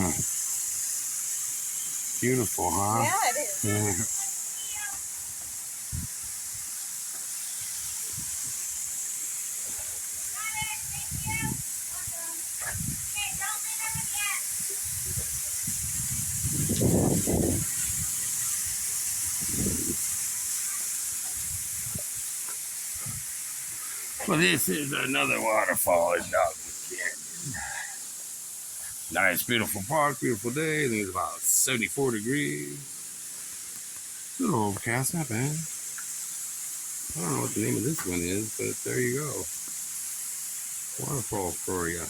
Huh. Beautiful, huh? Yeah, it is. Yeah. Well, this is another waterfall in Dogwood Canyon. Nice, beautiful park, beautiful day. I think it's about 74 degrees. A little overcast, not bad. I don't know what the name of this one is, but there you go. Waterfall for you.